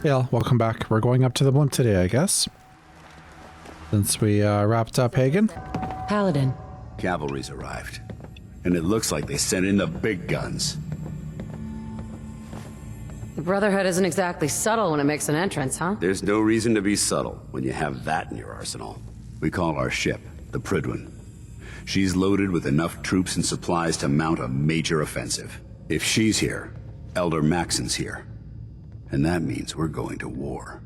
Yeah, welcome back. We're going up to the blimp today, I guess. Since we wrapped up Hagen. Paladin. Cavalry's arrived. And it looks like they sent in the big guns. The Brotherhood isn't exactly subtle when it makes an entrance, huh? There's no reason to be subtle when you have that in your arsenal. We call our ship the Prydwen. She's loaded with enough troops and supplies to mount a major offensive. If she's here, Elder Maxon's here. And that means we're going to war.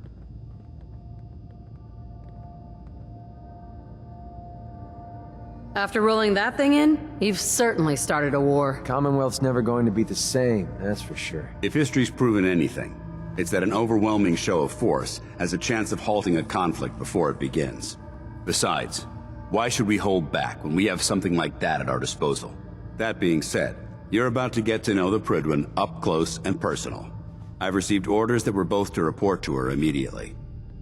After rolling that thing in, you've certainly started a war. Commonwealth's never going to be the same, that's for sure. If history's proven anything, it's that an overwhelming show of force has a chance of halting a conflict before it begins. Besides, why should we hold back when we have something like that at our disposal? That being said, you're about to get to know the Prydwen up close and personal. I've received orders that we're both to report to her immediately.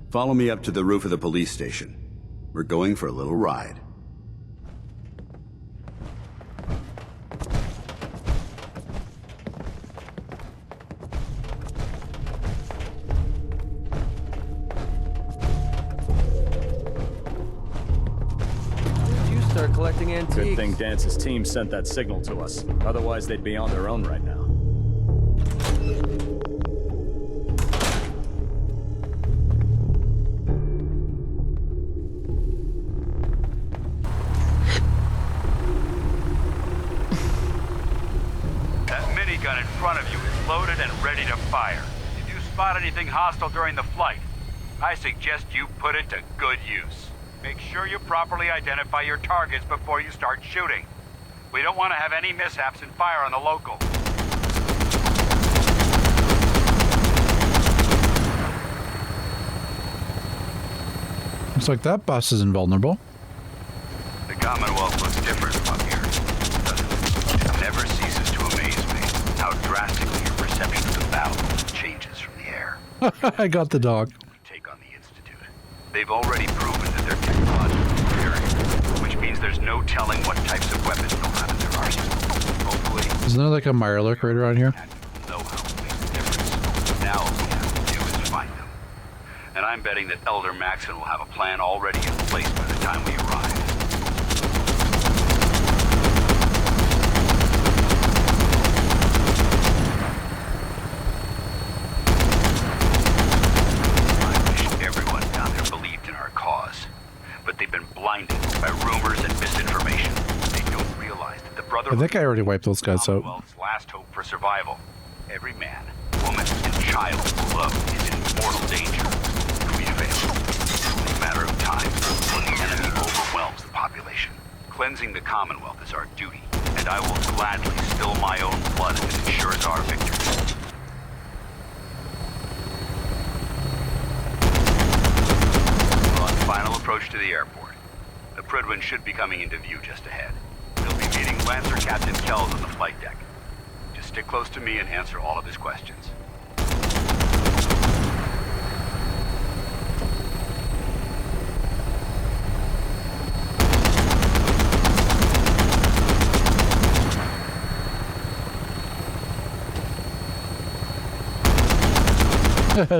Follow me up to the roof of the police station. We're going for a little ride. You start collecting antiques. Good thing Dance's team sent that signal to us. Otherwise, they'd be on their own right now. Gun in front of you is loaded and ready to fire. If you spot anything hostile during the flight, I suggest you put it to good use. Make sure you properly identify your targets before you start shooting. We don't want to have any mishaps and fire on the local. Looks like that bus is invulnerable. The Commonwealth looks different from here, doesn't it? It never ceases to amaze me how drastically your perception of the battle changes from the air. I got the dog. Take on the Institute. They've already proven that they're technologically superior, which means there's no telling what types of weapons they'll have in their arsenal. Hopefully, Isn't there like a Mirelurk right around here? know how to make the difference. Now all we have to do is find them. And I'm betting that Elder Maxon will have a plan already in place by the time we arrive. But they've been blinded by rumors and misinformation. They don't realize that the Brotherhood... I think I already wiped those guys out. Commonwealth's last hope for survival. Every man, woman, and child below is in mortal danger. If we fail, it's only a matter of time before the enemy overwhelms the population. Cleansing the Commonwealth is our duty, and I will gladly spill my own blood if it ensures our victory. Final approach to the airport. The Prydwen should be coming into view just ahead. They'll be meeting Lancer Captain Kells on the flight deck. Just stick close to me and answer all of his questions.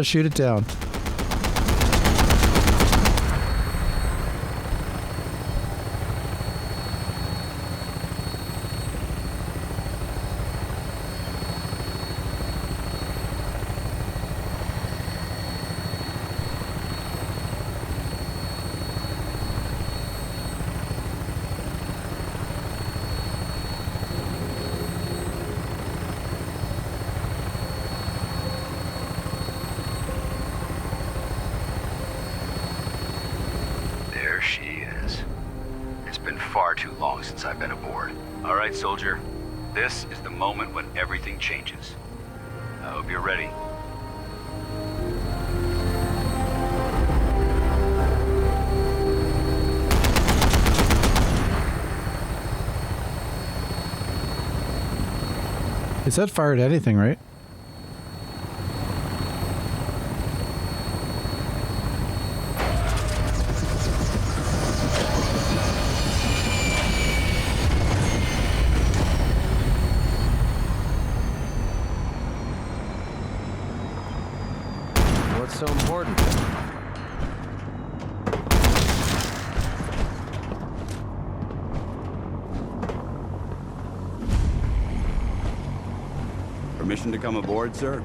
Shoot it down. Far too long since I've been aboard. All right, soldier. This is the moment when everything changes. I hope you're ready. It said fire at anything, right? what's so important? Permission to come aboard, sir?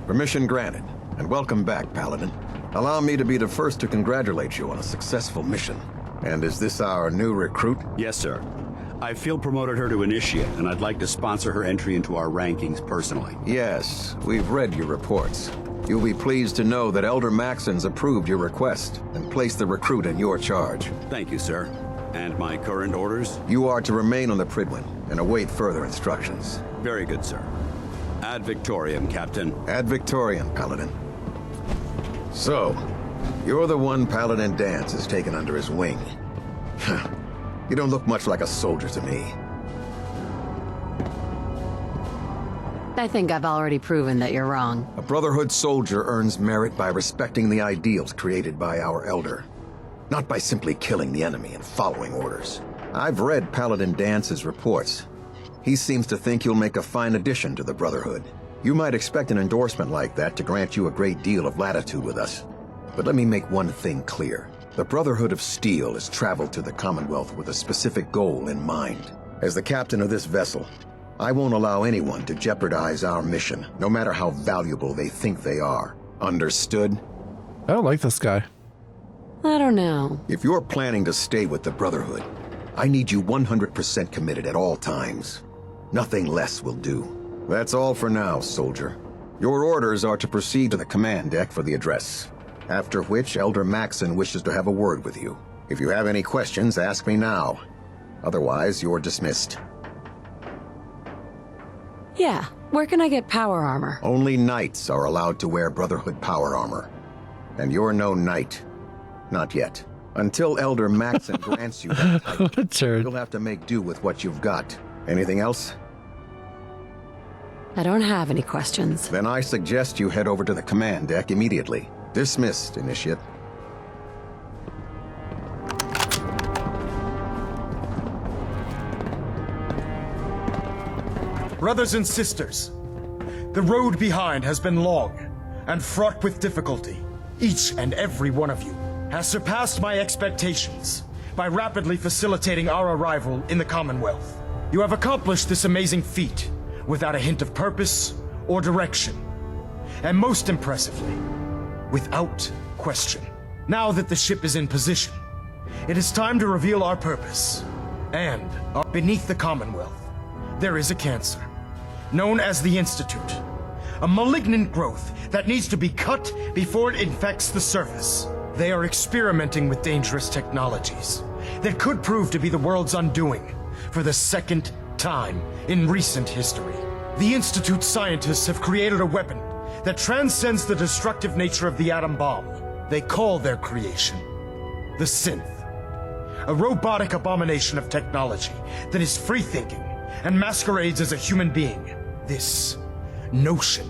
Permission granted, and welcome back, Paladin. Allow me to be the first to congratulate you on a successful mission. And is this our new recruit? Yes, sir. I field promoted her to Initiate, and I'd like to sponsor her entry into our rankings personally. Yes, we've read your reports. You'll be pleased to know that Elder Maxon's approved your request and placed the recruit in your charge. Thank you, sir. And my current orders? You are to remain on the Pridwin and await further instructions. Very good, sir. Ad Victoriam, Captain. Ad Victoriam, Paladin. So, you're the one Paladin Danse has taken under his wing. You don't look much like a soldier to me. I think I've already proven that you're wrong. A Brotherhood soldier earns merit by respecting the ideals created by our Elder, not by simply killing the enemy and following orders. I've read Paladin Dance's reports. He seems to think you'll make a fine addition to the Brotherhood. You might expect an endorsement like that to grant you a great deal of latitude with us. But let me make one thing clear. The Brotherhood of Steel has traveled to the Commonwealth with a specific goal in mind. As the captain of this vessel, I won't allow anyone to jeopardize our mission, no matter how valuable they think they are. Understood? I don't like this guy. I don't know. If you're planning to stay with the Brotherhood, I need you 100% committed at all times. Nothing less will do. That's all for now, soldier. Your orders are to proceed to the command deck for the address, after which Elder Maxon wishes to have a word with you. If you have any questions, ask me now. Otherwise, you're dismissed. Yeah, where can I get power armor? Only knights are allowed to wear Brotherhood power armor. And you're no knight. Not yet. Until Elder Maxon grants you that title, What a turd. you'll have to make do with what you've got. Anything else? I don't have any questions. Then I suggest you head over to the command deck immediately. Dismissed, Initiate. Brothers and sisters, the road behind has been long and fraught with difficulty. Each and every one of you has surpassed my expectations by rapidly facilitating our arrival in the Commonwealth. You have accomplished this amazing feat without a hint of purpose or direction, and most impressively, without question. Now that the ship is in position, it is time to reveal our purpose. And beneath the Commonwealth, there is a cancer, known as the Institute. A malignant growth that needs to be cut before it infects the surface. They are experimenting with dangerous technologies that could prove to be the world's undoing for the second time in recent history. The Institute scientists have created a weapon that transcends the destructive nature of the atom bomb. They call their creation the Synth. A robotic abomination of technology that is free-thinking and masquerades as a human being. This notion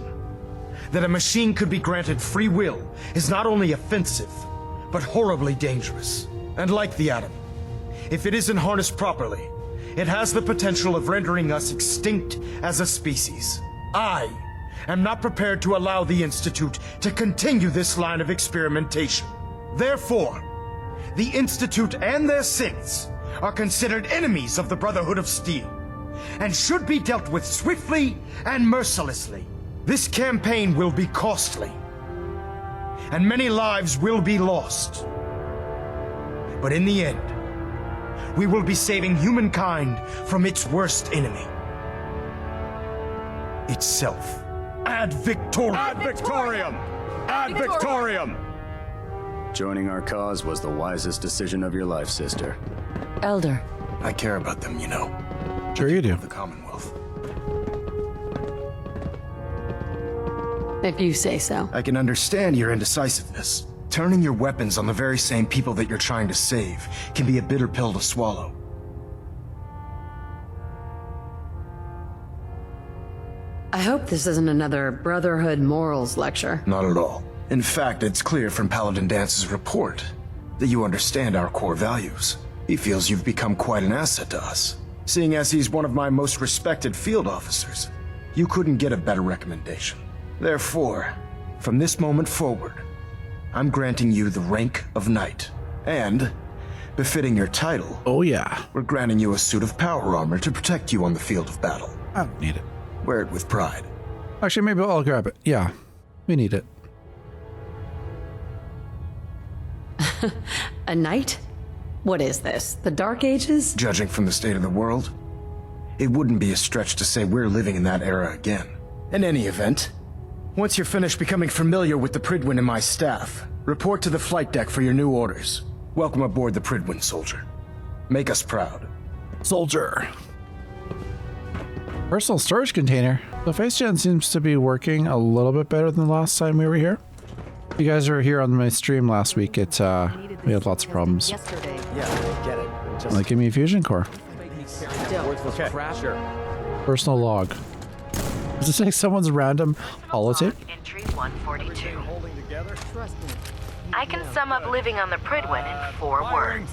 that a machine could be granted free will is not only offensive, but horribly dangerous. And like the atom, if it isn't harnessed properly, it has the potential of rendering us extinct as a species. I am not prepared to allow the Institute to continue this line of experimentation. Therefore, the Institute and their synths are considered enemies of the Brotherhood of Steel, and should be dealt with swiftly and mercilessly. This campaign will be costly, and many lives will be lost. But in the end, we will be saving humankind from its worst enemy. Itself. Ad Victoriam! Ad Victoriam! Ad Victoriam! Joining our cause was the wisest decision of your life, sister. Elder. I care about them, you know. Sure you do. The Commonwealth. If you say so. I can understand your indecisiveness. Turning your weapons on the very same people that you're trying to save can be a bitter pill to swallow. I hope this isn't another Brotherhood morals lecture. Not at all. In fact, it's clear from Paladin Dance's report that you understand our core values. He feels you've become quite an asset to us. Seeing as he's one of my most respected field officers, you couldn't get a better recommendation. Therefore, From this moment forward, I'm granting you the rank of knight. And, befitting your title, Oh yeah. we're granting you a suit of power armor to protect you on the field of battle. I don't need it. Wear it with pride. Actually, maybe I'll grab it. Yeah, we need it. A knight? What is this? The Dark Ages? Judging from the state of the world, it wouldn't be a stretch to say we're living in that era again. In any event, once you're finished becoming familiar with the Pridwin and my staff, report to the flight deck for your new orders. Welcome aboard the Pridwin, soldier. Make us proud. Soldier. Personal storage container. The face gen seems to be working a little bit better than the last time we were here. You guys were here on my stream last week. We had lots of problems. Yesterday. Yeah, I get it. Just Like, give me a fusion core. worthless crap. Sure. Personal log. Does this like someone's random holotape? Entry 142. I can sum up living on the Pridwin in 4 words.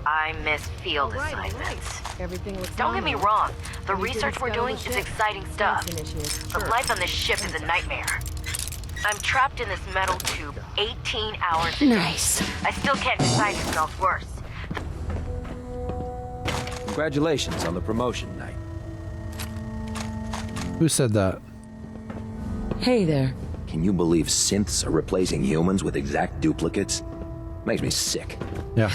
I miss field assignments. Don't get me wrong, the research we're doing is exciting stuff, but life on this ship is a nightmare. I'm trapped in this metal tube 18 hours a day. Nice. I still can't decide if smells worse. Congratulations on the promotion, Knight. Who said that? Hey there. Can you believe synths are replacing humans with exact duplicates? Makes me sick. Yeah.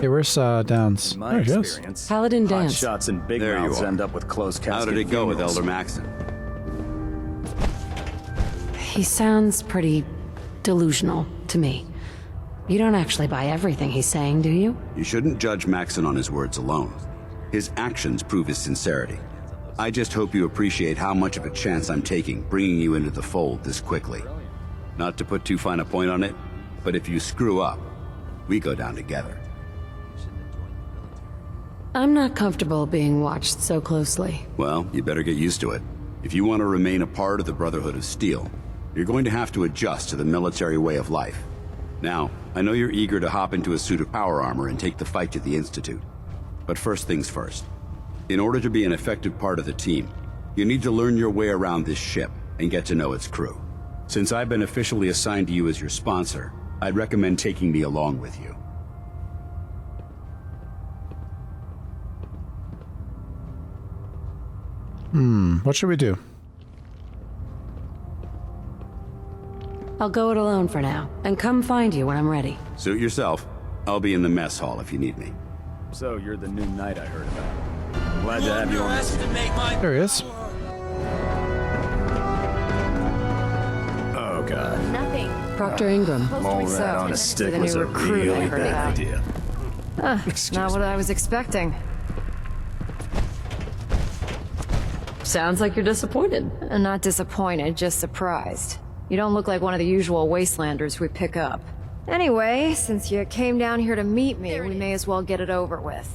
Hey, where's Downs? In my There he is. experience, Paladin hot Dance. shots and big There you mouths are. end up with closed casket How did it go with funerals. Elder Maxon? He sounds pretty delusional to me. You don't actually buy everything he's saying, do you? You shouldn't judge Maxon on his words alone. His actions prove his sincerity. I just hope you appreciate how much of a chance I'm taking bringing you into the fold this quickly. Not to put too fine a point on it, but if you screw up, we go down together. I'm not comfortable being watched so closely. Well, you better get used to it. If you want to remain a part of the Brotherhood of Steel, you're going to have to adjust to the military way of life. Now, I know you're eager to hop into a suit of power armor and take the fight to the Institute. But first things first. In order to be an effective part of the team, you need to learn your way around this ship and get to know its crew. Since I've been officially assigned to you as your sponsor, I'd recommend taking me along with you. What should we do? I'll go it alone for now, and come find you when I'm ready. Suit yourself. I'll be in the mess hall if you need me. So you're the new knight I heard about. Glad to have you on this. There he is. Oh god. Nothing. Proctor Ingram. Mole rat on a stick the was new a recruit I really heard bad about. idea. Not what I was expecting. Sounds like you're disappointed. Not disappointed, just surprised. You don't look like one of the usual wastelanders we pick up. Anyway, since you came down here to meet me, we may as well get it over with.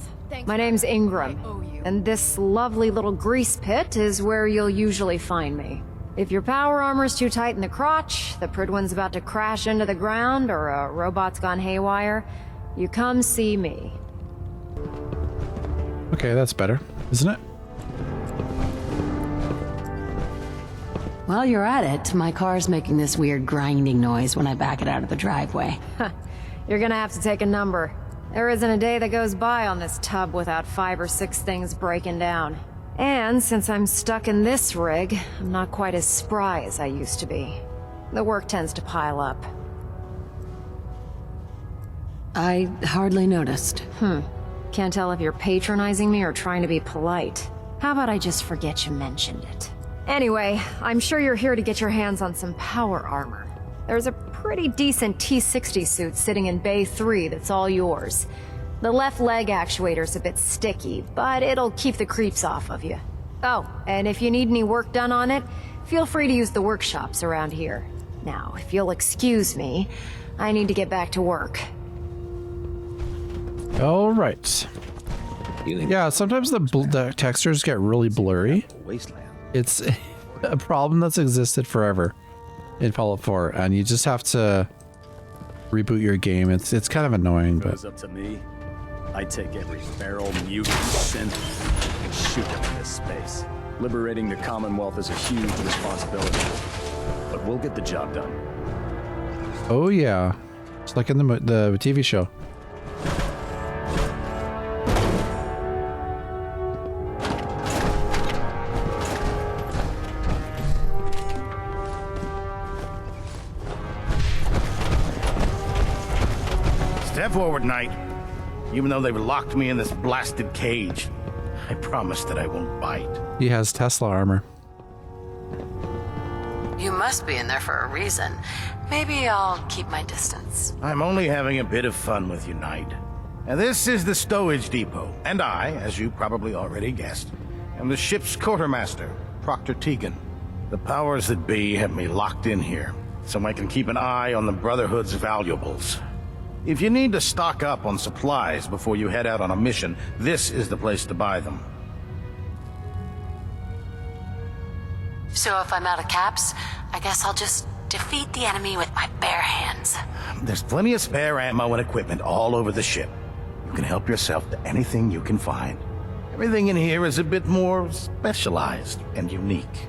My name's Ingram, and this lovely little grease pit is where you'll usually find me. If your power armor's too tight in the crotch, the Pridwin's about to crash into the ground, or a robot's gone haywire, you come see me. Okay, that's better, isn't it? While you're at it, my car's making this weird grinding noise when I back it out of the driveway. You're gonna have to take a number. There isn't a day that goes by on this tub without 5 or 6 things breaking down. And since I'm stuck in this rig, I'm not quite as spry as I used to be. The work tends to pile up. I hardly noticed. Can't tell if you're patronizing me or trying to be polite. How about I just forget you mentioned it? Anyway, I'm sure you're here to get your hands on some power armor. There's a pretty decent T-60 suit sitting in Bay 3 that's all yours. The left leg actuator's a bit sticky, but it'll keep the creeps off of you. Oh, and if you need any work done on it, feel free to use the workshops around here. Now, if you'll excuse me, I need to get back to work. All right. Yeah, sometimes the textures get really blurry. Wasteland. It's a problem that's existed forever in Fallout 4, and you just have to reboot your game. It's kind of annoying, If it but was up to me, I'd take every feral mutant synth and shoot them into space. Liberating the Commonwealth is a huge responsibility. We'll get the job done. Oh yeah, it's like in the TV show. Step forward, Knight. Even though they've locked me in this blasted cage, I promise that I won't bite. He has Tesla armor. You must be in there for a reason. Maybe I'll keep my distance. I'm only having a bit of fun with you, Knight. And this is the stowage depot, and I, as you probably already guessed, am the ship's quartermaster, Proctor Tegan. The powers that be have me locked in here, so I can keep an eye on the Brotherhood's valuables. If you need to stock up on supplies before you head out on a mission, this is the place to buy them. So if I'm out of caps, I guess I'll just defeat the enemy with my bare hands. There's plenty of spare ammo and equipment all over the ship. You can help yourself to anything you can find. Everything in here is a bit more specialized and unique.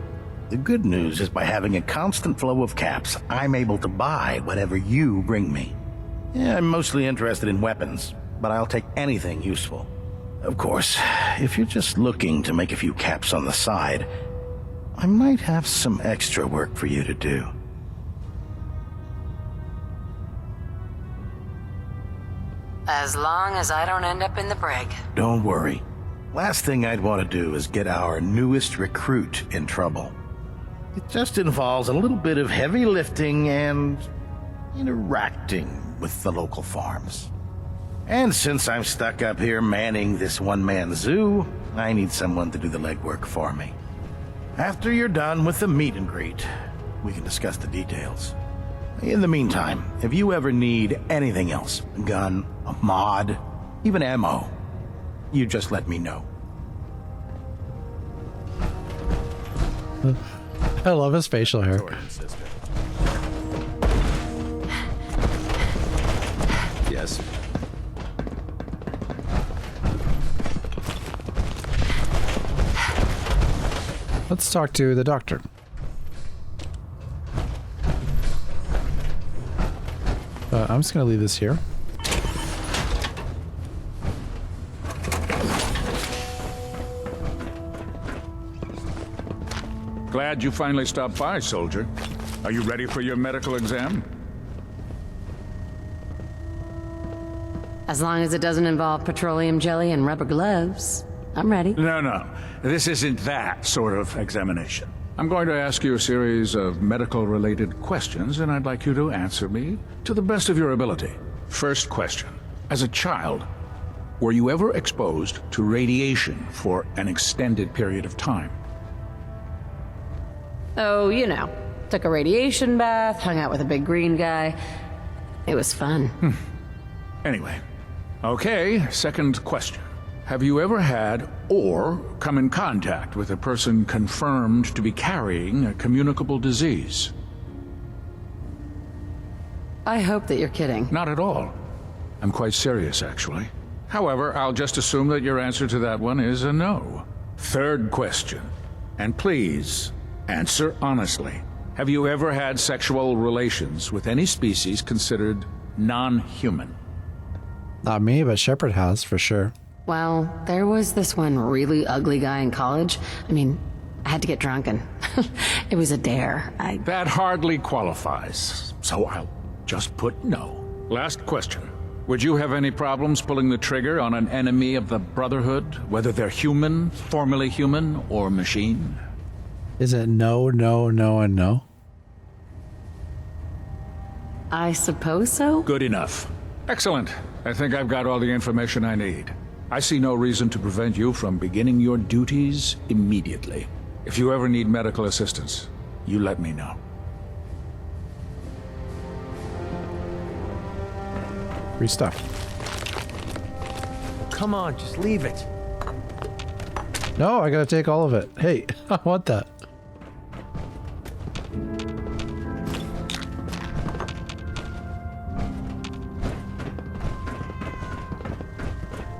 The good news is by having a constant flow of caps, I'm able to buy whatever you bring me. Yeah, I'm mostly interested in weapons, but I'll take anything useful. Of course, if you're just looking to make a few caps on the side, I might have some extra work for you to do. As long as I don't end up in the brig. Don't worry. Last thing I'd want to do is get our newest recruit in trouble. It just involves a little bit of heavy lifting and interacting with the local farms. And since I'm stuck up here manning this one-man zoo, I need someone to do the legwork for me. After you're done with the meet and greet, we can discuss the details. In the meantime, if you ever need anything else, a gun, a mod, even ammo, you just let me know. I love his facial hair. Yes. Let's talk to the doctor. I'm just gonna leave this here. Glad you finally stopped by, soldier. Are you ready for your medical exam? As long as it doesn't involve petroleum jelly and rubber gloves, I'm ready. No. This isn't that sort of examination. I'm going to ask you a series of medical-related questions, and I'd like you to answer me to the best of your ability. First question. As a child, were you ever exposed to radiation for an extended period of time? Oh, you know, took a radiation bath, hung out with a big green guy. It was fun. Anyway. Okay, second question. Have you ever had or come in contact with a person confirmed to be carrying a communicable disease? I hope that you're kidding. Not at all. I'm quite serious, actually. However, I'll just assume that your answer to that one is a no. Third question. And please, answer honestly. Have you ever had sexual relations with any species considered non-human? Not me, but Shepard has, for sure. Well, there was this one really ugly guy in college. I mean, I had to get drunk and it was a dare. That hardly qualifies, so I'll just put no. Last question. Would you have any problems pulling the trigger on an enemy of the Brotherhood, whether they're human, formerly human, or machine? Is it no, no, no, and no? I suppose so. Good enough. Excellent. I think I've got all the information I need. I see no reason to prevent you from beginning your duties immediately. If you ever need medical assistance, you let me know. Free stuff. Come on, just leave it. No, I gotta take all of it. Hey, I want that.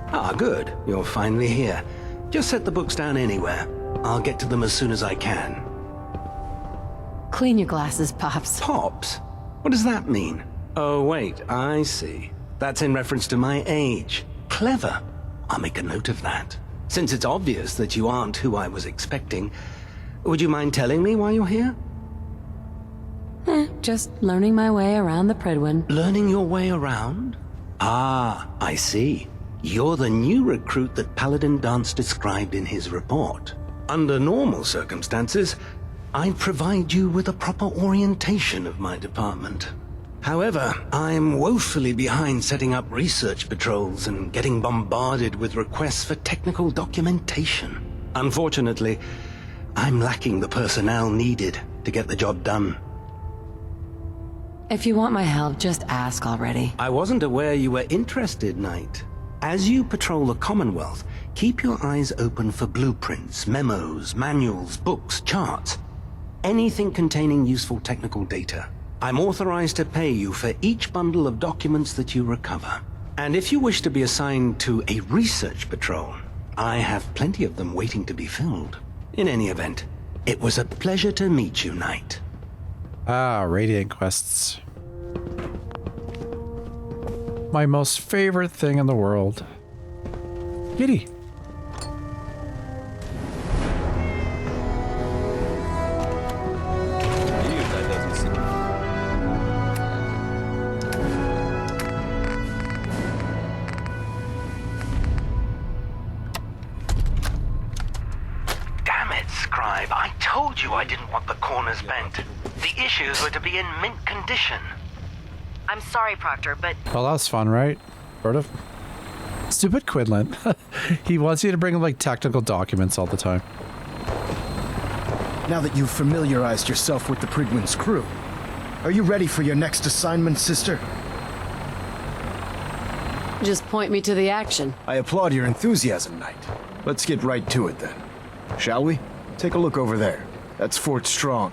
Ah, good. You're finally here. Just set the books down anywhere. I'll get to them as soon as I can. Clean your glasses, Pops. Pops? What does that mean? Oh, wait, I see. That's in reference to my age. Clever. I'll make a note of that. Since it's obvious that you aren't who I was expecting, would you mind telling me why you're here? Just learning my way around the Pridwin. Learning your way around? Ah, I see. You're the new recruit that Paladin Dance described in his report. Under normal circumstances, I'd provide you with a proper orientation of my department. However, I'm woefully behind setting up research patrols and getting bombarded with requests for technical documentation. Unfortunately, I'm lacking the personnel needed to get the job done. If you want my help, just ask already. I wasn't aware you were interested, Knight. As you patrol the Commonwealth, keep your eyes open for blueprints, memos, manuals, books, charts. Anything containing useful technical data. I'm authorized to pay you for each bundle of documents that you recover. And if you wish to be assigned to a research patrol, I have plenty of them waiting to be filled. In any event, it was a pleasure to meet you, Knight. Ah, Radiant quests. My most favorite thing in the world. Giddy. Damn it, Scribe. I told you I didn't want the corners bent. The issues were to be in mint condition. I'm sorry, Proctor, but... Well, that was fun, right? Sort of. Stupid Quinlan. He wants you to bring him, like, technical documents all the time. Now that you've familiarized yourself with the Pridwin's crew, are you ready for your next assignment, sister? Just point me to the action. I applaud your enthusiasm, Knight. Let's get right to it, then. Shall we? Take a look over there. That's Fort Strong.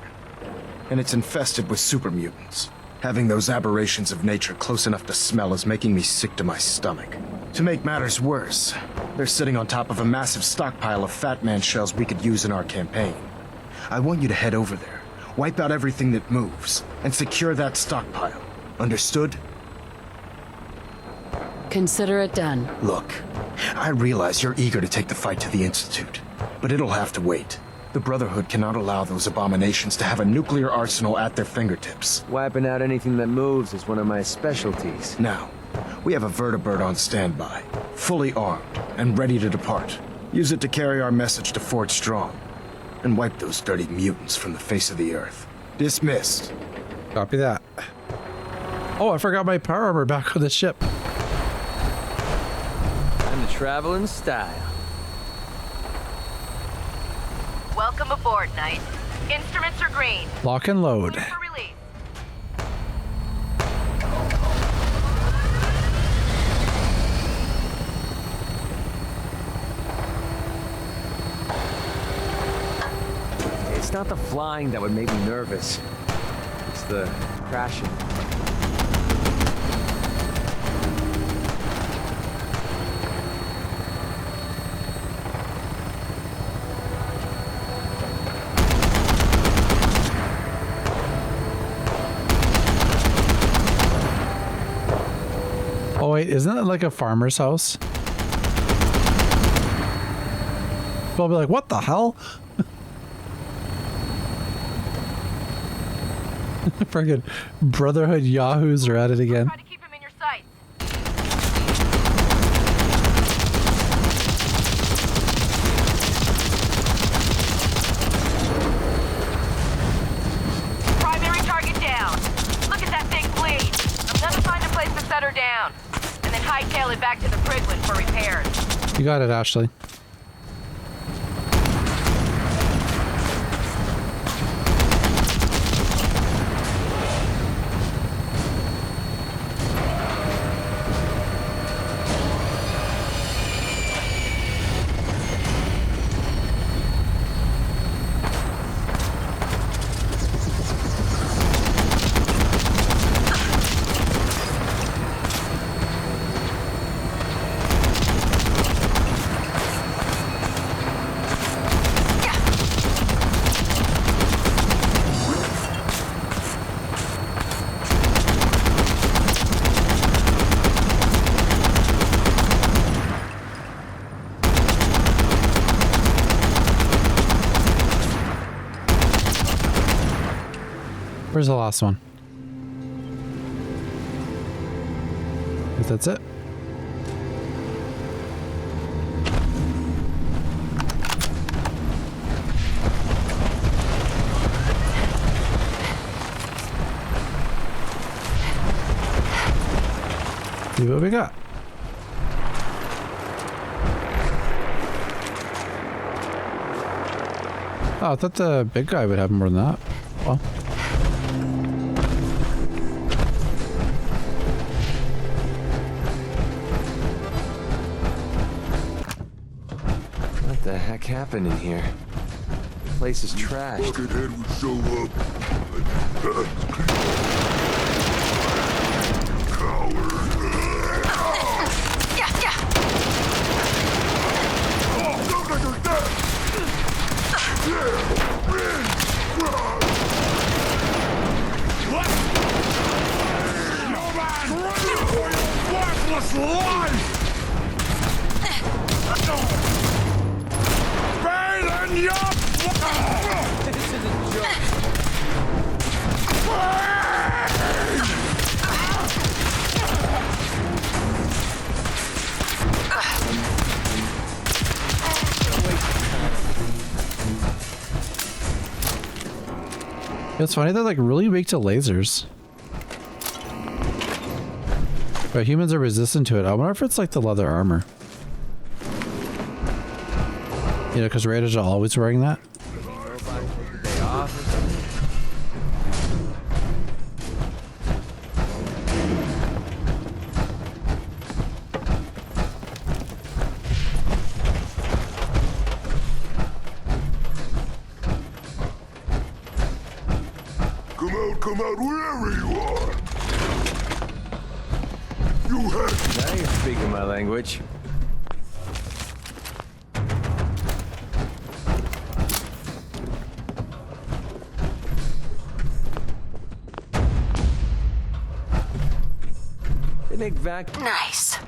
And it's infested with super mutants. Having those aberrations of nature close enough to smell is making me sick to my stomach. To make matters worse, they're sitting on top of a massive stockpile of Fat Man shells we could use in our campaign. I want you to head over there, wipe out everything that moves, and secure that stockpile. Understood? Consider it done. Look, I realize you're eager to take the fight to the Institute, but it'll have to wait. The Brotherhood cannot allow those abominations to have a nuclear arsenal at their fingertips. Wiping out anything that moves is one of my specialties. Now, we have a vertibird on standby, fully armed and ready to depart. Use it to carry our message to Fort Strong and wipe those dirty mutants from the face of the earth. Dismissed. Copy that. Oh, I forgot my power armor back on the ship. Time to travel in style. Welcome aboard, Knight. Instruments are green. Lock and load. For release. It's not the flying that would make me nervous. It's the crashing. Oh wait, isn't it like a farmer's house? I'll be like, what the hell? Friggin' Brotherhood yahoos are at it again. Try to keep him in your sights. Primary target down. Look at that thing bleed. I'm gonna find a place to set her down, and then hightail it back to the Pridwin for repairs. You got it, Ashley. Where's the last one? If that's it. See what we got. Oh, I thought the big guy would have more than that. Well. What the heck happened in here? The place is trashed. Buckethead would show up. It's funny, they're like really weak to lasers. But humans are resistant to it. I wonder if it's like the leather armor. You know, because raiders are always wearing that. Come out wherever you are. You have. Now you're speaking my language. They make Nice.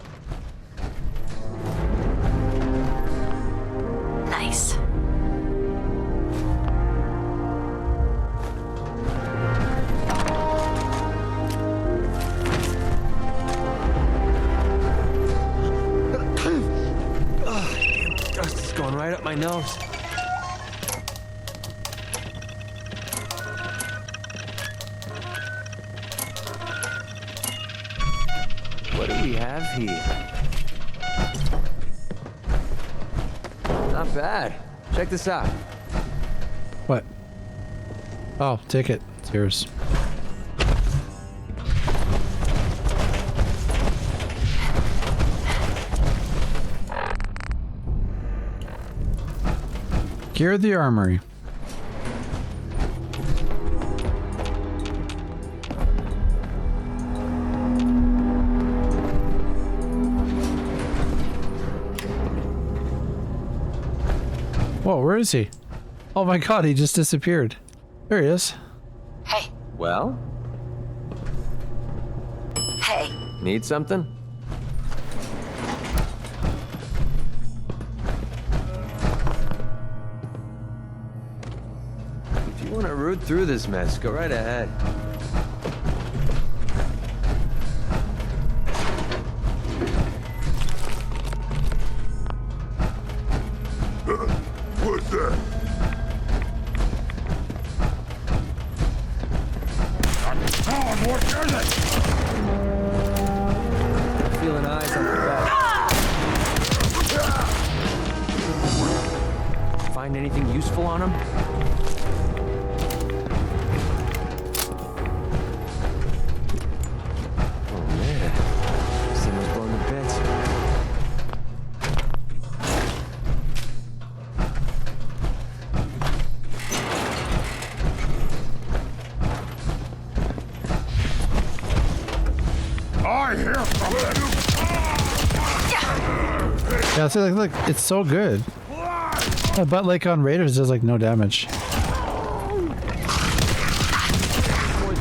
Nice. Right up my nose. What do we have here? Not bad. Check this out. What? Oh, take it. It's yours. Gear the armory. Whoa, where is he? Oh my god, he just disappeared. There he is. Hey. Well? Hey. Need something? If you want to root through this mess, go right ahead. What's that? Oh, what is it? Feeling eyes on the back. Find anything useful on him? Oh man, this thing was blown to bits. I hear something. Yeah, see, like, look, it's so good. But like on Raiders, there's like no damage. At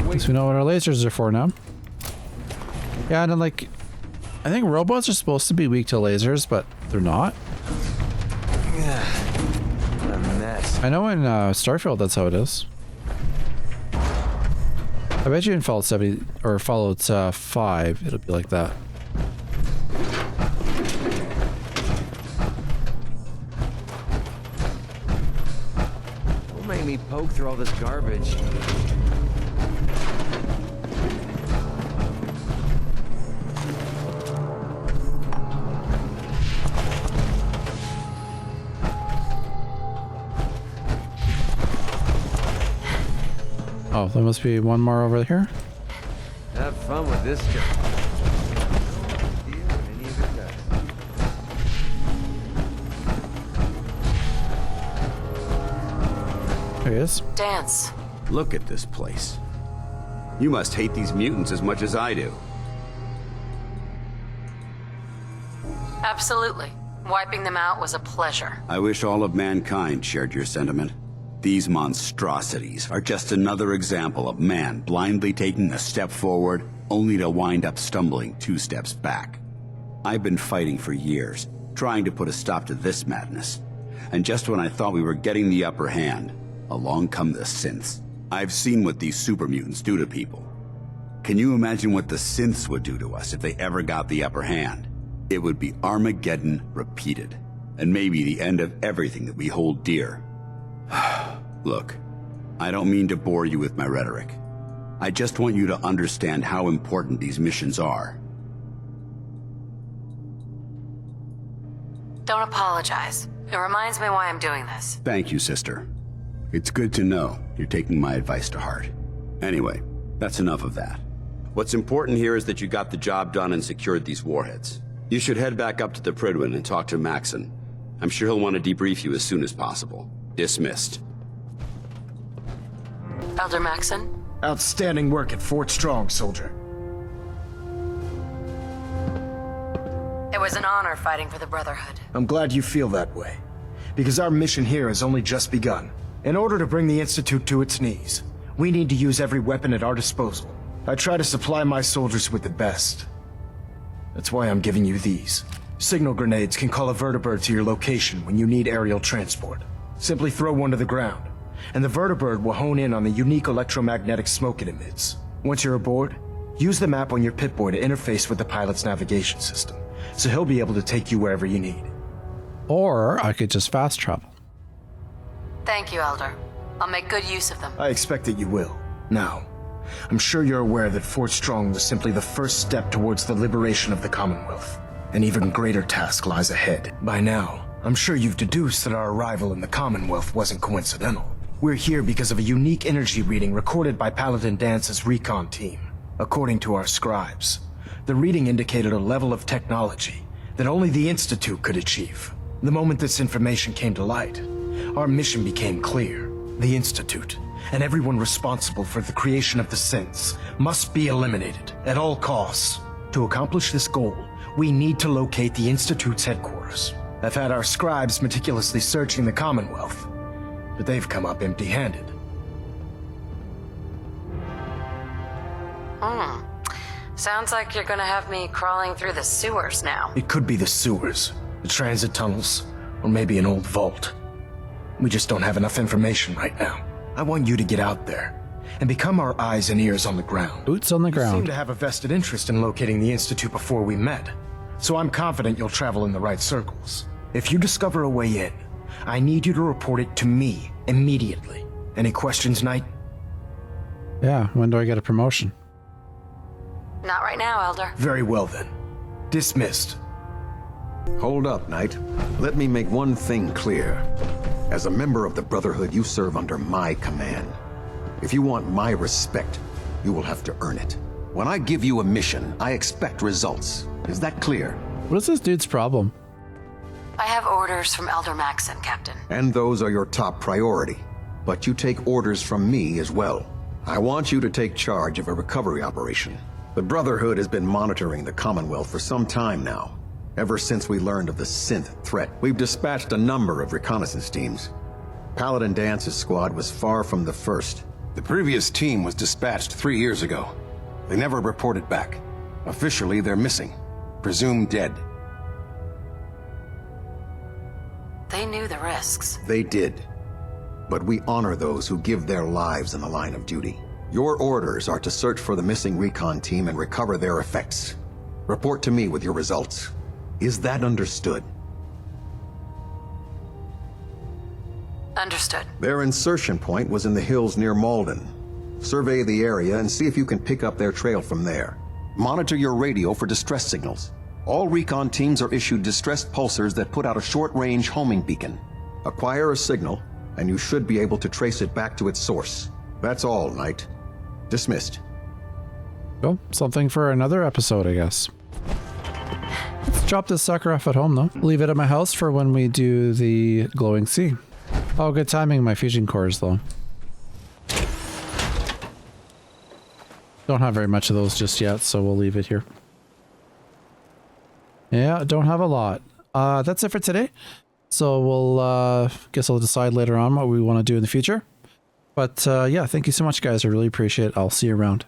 least we know what our lasers are for now. Yeah, and then like, I think robots are supposed to be weak to lasers, but they're not. What a mess. I know in Starfield that's how it is. I bet you in Fallout 70 or Fallout 5, it'll be like that. Don't make me poke through all this garbage. Oh, there must be one more over here. Have fun with this guy. There he is. Dance. Look at this place. You must hate these mutants as much as I do. Absolutely. Wiping them out was a pleasure. I wish all of mankind shared your sentiment. These monstrosities are just another example of man blindly taking a step forward, only to wind up stumbling 2 steps back. I've been fighting for years, trying to put a stop to this madness. And just when I thought we were getting the upper hand, along come the synths. I've seen what these super mutants do to people. Can you imagine what the synths would do to us if they ever got the upper hand? It would be Armageddon repeated, and maybe the end of everything that we hold dear. Look, I don't mean to bore you with my rhetoric. I just want you to understand how important these missions are. Don't apologize. It reminds me why I'm doing this. Thank you, sister. It's good to know you're taking my advice to heart. Anyway, that's enough of that. What's important here is that you got the job done and secured these warheads. You should head back up to the Prydwen and talk to Maxon. I'm sure he'll want to debrief you as soon as possible. Dismissed. Elder Maxon? Outstanding work at Fort Strong, soldier. It was an honor fighting for the Brotherhood. I'm glad you feel that way, because our mission here has only just begun. In order to bring the Institute to its knees, we need to use every weapon at our disposal. I try to supply my soldiers with the best. That's why I'm giving you these. Signal grenades can call a vertibird to your location when you need aerial transport. Simply throw one to the ground, and the vertibird will hone in on the unique electromagnetic smoke it emits. Once you're aboard, use the map on your Pip-Boy to interface with the pilot's navigation system, so he'll be able to take you wherever you need. Or I could just fast travel. Thank you, Elder. I'll make good use of them. I expect that you will. Now, I'm sure you're aware that Fort Strong was simply the first step towards the liberation of the Commonwealth. An even greater task lies ahead. By now, I'm sure you've deduced that our arrival in the Commonwealth wasn't coincidental. We're here because of a unique energy reading recorded by Paladin Dance's recon team. According to our scribes, the reading indicated a level of technology that only the Institute could achieve. The moment this information came to light, our mission became clear. The Institute, and everyone responsible for the creation of the synths, must be eliminated at all costs. To accomplish this goal, we need to locate the Institute's headquarters. I've had our scribes meticulously searching the Commonwealth, but they've come up empty-handed. Sounds like you're gonna have me crawling through the sewers now. It could be the sewers, the transit tunnels, or maybe an old vault. We just don't have enough information right now. I want you to get out there and become our eyes and ears on the ground. Boots on the You seem ground. to have a vested interest in locating the Institute before we met, so I'm confident you'll travel in the right circles. If you discover a way in, I need you to report it to me immediately. Any questions, Knight? Yeah, when do I get a promotion? Not right now, Elder. Very well then. Dismissed. Hold up, Knight. Let me make one thing clear. As a member of the Brotherhood, you serve under my command. If you want my respect, you will have to earn it. When I give you a mission, I expect results. Is that clear? What is this dude's problem? I have orders from Elder Maxon, Captain. And those are your top priority. But you take orders from me as well. I want you to take charge of a recovery operation. The Brotherhood has been monitoring the Commonwealth for some time now. Ever since we learned of the synth threat, we've dispatched a number of reconnaissance teams. Paladin Dance's squad was far from the first. The previous team was dispatched 3 years ago. They never reported back. Officially, they're missing. Presumed dead. They knew the risks. They did. But we honor those who give their lives in the line of duty. Your orders are to search for the missing recon team and recover their effects. Report to me with your results. Is that understood? Understood. Their insertion point was in the hills near Malden. Survey the area and see if you can pick up their trail from there. Monitor your radio for distress signals. All recon teams are issued distress pulsars that put out a short-range homing beacon. Acquire a signal, and you should be able to trace it back to its source. That's all, Knight. Dismissed. Well, something for another episode, I guess. Let's drop this sucker off at home, though. Leave it at my house for when we do the glowing sea. Oh, good timing, my fusion cores, though. Don't have very much of those just yet, so we'll leave it here. Yeah, don't have a lot. That's it for today. So we'll, guess I'll decide later on what we want to do in the future. But yeah, thank you so much, guys. I really appreciate it. I'll see you around.